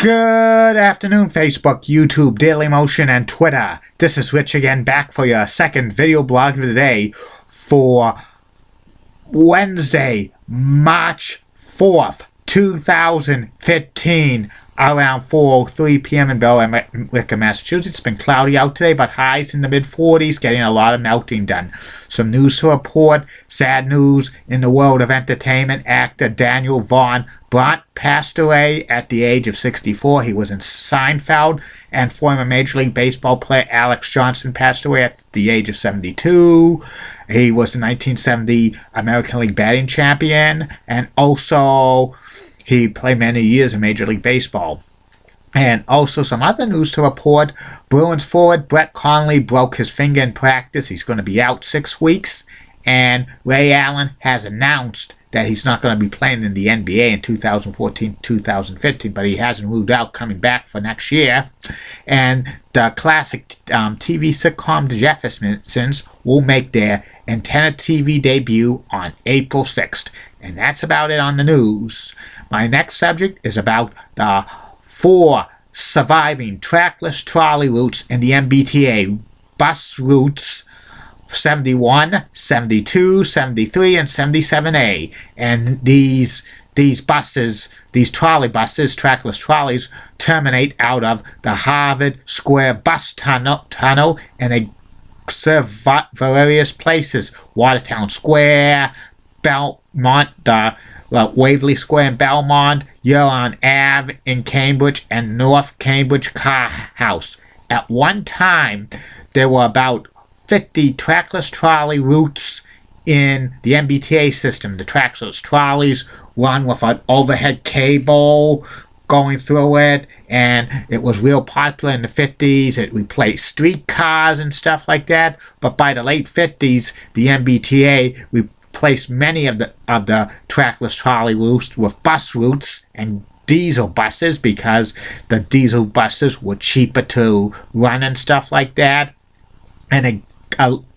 Good afternoon, Facebook, YouTube, Daily Motion, and Twitter. This is Rich again, back for your second video blog of the day for Wednesday, March 4th, 2015, around 4:03 p.m. in Bellwickham, Massachusetts. It's been cloudy out today, but highs in the mid-40s, getting a lot of melting done. Some news to report. Sad news in the world of entertainment. Actor Daniel Von Brandt passed away at the age of 64. He was in Seinfeld. And former Major League Baseball player Alex Johnson passed away at the age of 72. He was the 1970 American League batting champion, and also he played many years in Major League Baseball. And also some other news to report. Bruins forward Brett Connolly broke his finger in practice. He's going to be out 6 weeks. And Ray Allen has announced that he's not going to be playing in the NBA in 2014-2015, but he hasn't ruled out coming back for next year. And the classic TV sitcom The Jeffersons will make their antenna TV debut on April 6th. And that's about it on the news. My next subject is about the 4 surviving trackless trolley routes in the MBTA. Bus routes 71, 72, 73, and 77A. And these buses, these trolley buses, trackless trolleys, terminate out of the Harvard Square bus tunnel, and they serve various places: Watertown Square, Belmont, Waverly Square in Belmont, Huron Ave in Cambridge, and North Cambridge Car House. At one time, there were about 50 trackless trolley routes in the MBTA system. The trackless trolleys run with an overhead cable going through it, and it was real popular in the 50s. It replaced streetcars and stuff like that. But by the late 50s, the MBTA replaced many of the trackless trolley routes with bus routes and diesel buses, because the diesel buses were cheaper to run and stuff like that. And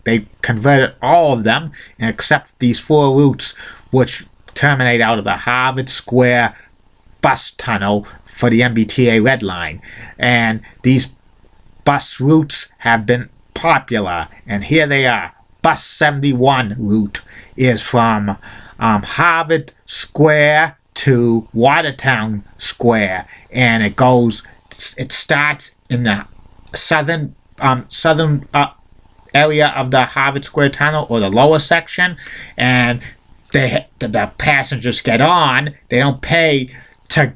they converted all of them except these 4 routes, which terminate out of the Harvard Square bus tunnel for the MBTA Red Line. And these bus routes have been popular, and here they are. Bus 71 route is from Harvard Square to Watertown Square, and it starts in the southern area of the Harvard Square tunnel, or the lower section, and the passengers get on. They don't pay to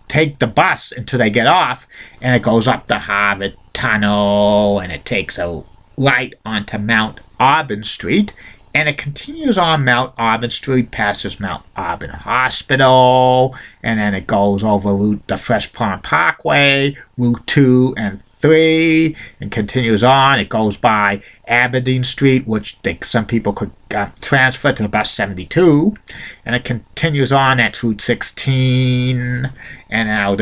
take the bus until they get off, and it goes up the Harvard tunnel, and it takes a right onto Mount Auburn Street, and it continues on Mount Auburn Street, passes Mount Auburn Hospital, and then it goes over the Fresh Pond Parkway, Route 2 and 3, and continues on. It goes by Aberdeen Street, which some people could transfer to bus 72, and it continues on at Route 16, and now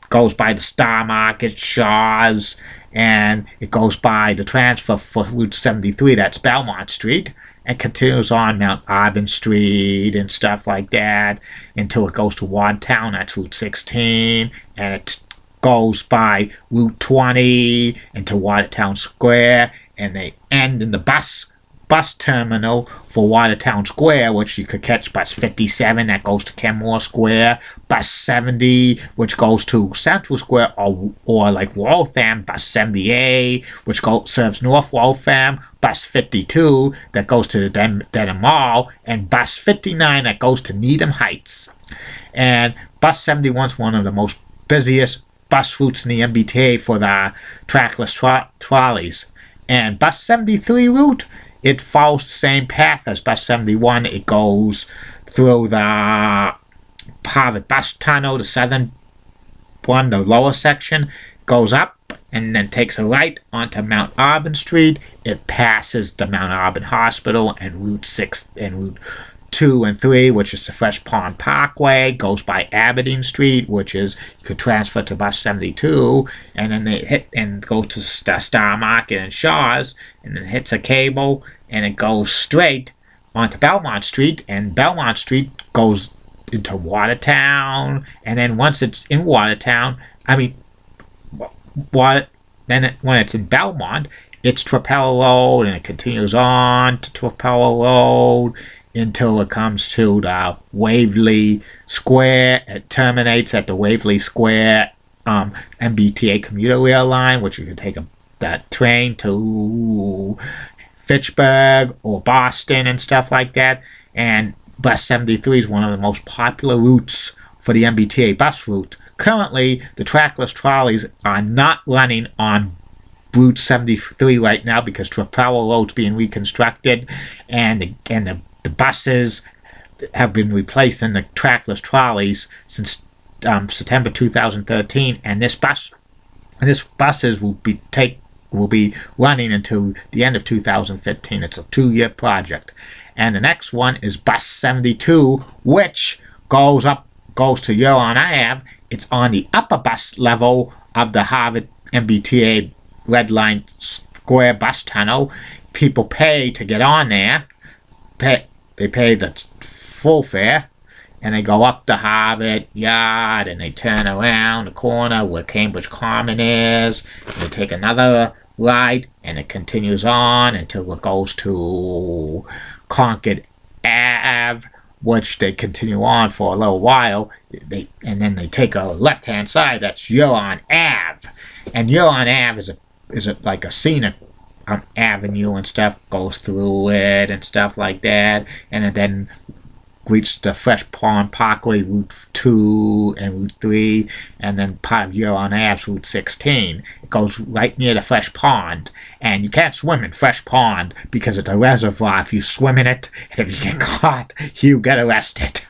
goes by the Star Market, Shaw's, and it goes by the transfer for Route 73, that's Belmont Street, and continues on Mount Auburn Street and stuff like that until it goes to Watertown, that's Route 16, and it goes by Route 20 into Watertown Square, and they end in the bus terminal for Watertown Square, which you could catch bus 57 that goes to Kenmore Square, bus 70 which goes to Central Square, or like Waltham, bus 70A which serves North Waltham, bus 52 that goes to the Denham Mall, and bus 59 that goes to Needham Heights. And bus 71 is one of the most busiest bus routes in the MBTA for the trackless trolleys. And bus 73 route, it follows the same path as bus 71. It goes through the Harvard bus tunnel, the southern one, the lower section, goes up and then takes a right onto Mount Auburn Street. It passes the Mount Auburn Hospital and Route 6 and Route 2 and 3, which is the Fresh Pond Parkway, goes by Aberdeen Street, which is, you could transfer to bus 72, and then they hit and go to Star Market and Shaw's, and then hits a cable, and it goes straight onto Belmont Street, and Belmont Street goes into Watertown, and then once it's in Watertown, when it's in Belmont, it's Propeller Road, and it continues on to Propeller Road until it comes to the Waverly Square. It terminates at the Waverly Square mbta commuter rail line, which you can take that train to Fitchburg or Boston and stuff like that. And Bus 73 is one of the most popular routes for the mbta bus route. Currently, the trackless trolleys are not running on Route 73 right now because Propeller Road's being reconstructed, and the buses have been replaced in the trackless trolleys since September 2013, and this buses will be running until the end of 2015. It's a 2-year project. And the next one is Bus 72, which goes to Huron Ave. It's on the upper bus level of the Harvard mbta Red Line Square bus tunnel. People pay to get on there. They pay the full fare, and they go up the Hobbit yard, and they turn around the corner where Cambridge Common is, and they take another ride, and it continues on until it goes to Concord Ave, which they continue on for a little while, and then they take a left-hand side. That's Huron Ave, and Huron Ave is like a scenic avenue and stuff, goes through it and stuff like that, and then reaches the Fresh Pond Parkway, Route 2 and Route 3, and then part of Huron Ave's Route 16. It goes right near the Fresh Pond, and you can't swim in Fresh Pond because it's a reservoir. If you swim in it, and if you get caught, you get arrested.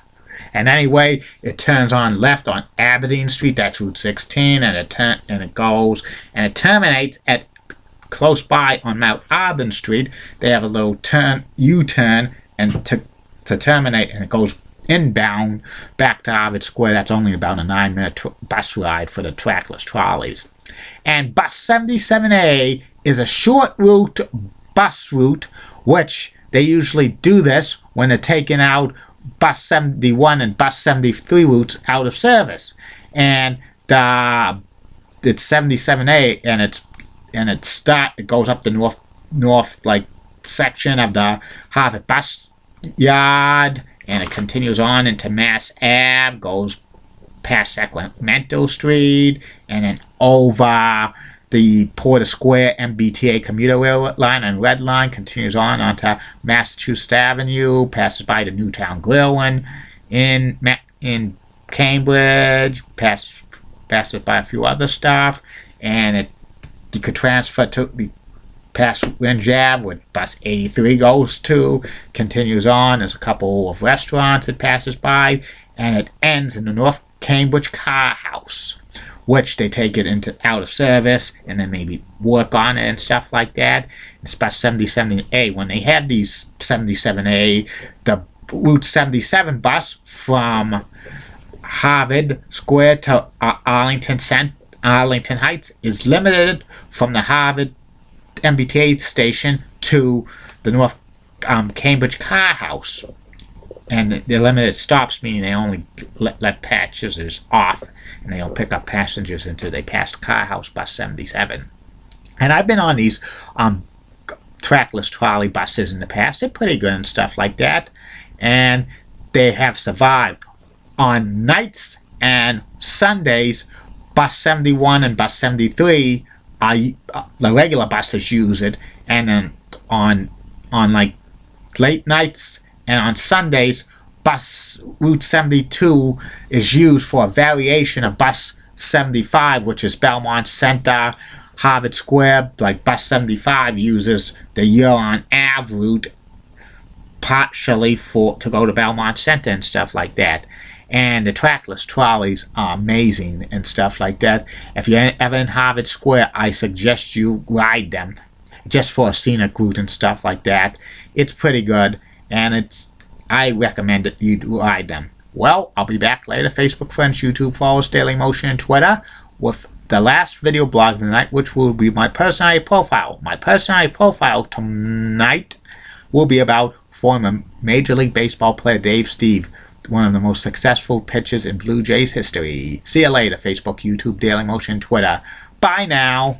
And anyway, it turns on left on Aberdeen Street, that's Route 16, and it terminates at close by on Mount Auburn Street. They have a little U-turn and to terminate, and it goes inbound back to Harvard Square. That's only about a 9-minute bus ride for the trackless trolleys. And Bus 77A is a short route bus route, which they usually do this when they're taking out Bus 71 and Bus 73 routes out of service. And it's 77A, and it goes up the north like section of the Harvard bus yard, and it continues on into Mass Ave, goes past Sacramento Street, and then over the Porter Square mbta commuter rail line and Red Line, continues on onto Massachusetts Avenue, passes by the Newtown Grill in Cambridge, passes by a few other stuff, and you could transfer to the past Ringe Ave, where Bus 83 goes to, continues on. There's a couple of restaurants it passes by, and it ends in the North Cambridge Car House, which they take it out of service and then maybe work on it and stuff like that. It's Bus 77A. When they had these 77A, the Route 77 bus from Harvard Square to Arlington Heights is limited from the Harvard mbta station to the North Cambridge Car House, and the limited stops, meaning they only let passengers off, and they don't pick up passengers until they pass Car House Bus 77. And I've been on these trackless trolley buses in the past. They're pretty good and stuff like that, and they have survived. On nights and Sundays, Bus 71 and Bus 73 the regular buses use it, and then on like late nights and on Sundays, Route 72 is used for a variation of Bus 75, which is Belmont Center, Harvard Square. Like Bus 75 uses the Huron Ave route partially to go to Belmont Center and stuff like that. And the trackless trolleys are amazing and stuff like that. If you're ever in Harvard Square, I suggest you ride them just for a scenic route and stuff like that. It's pretty good, and I recommend that you ride them. Well, I'll be back later. Facebook friends, YouTube followers, Daily Motion, and Twitter with the last video blog of the night, which will be my personality profile. My personality profile tonight will be about former Major League Baseball player Dave Steve, one of the most successful pitchers in Blue Jays history. See you later, Facebook, YouTube, Daily Motion, Twitter. Bye now.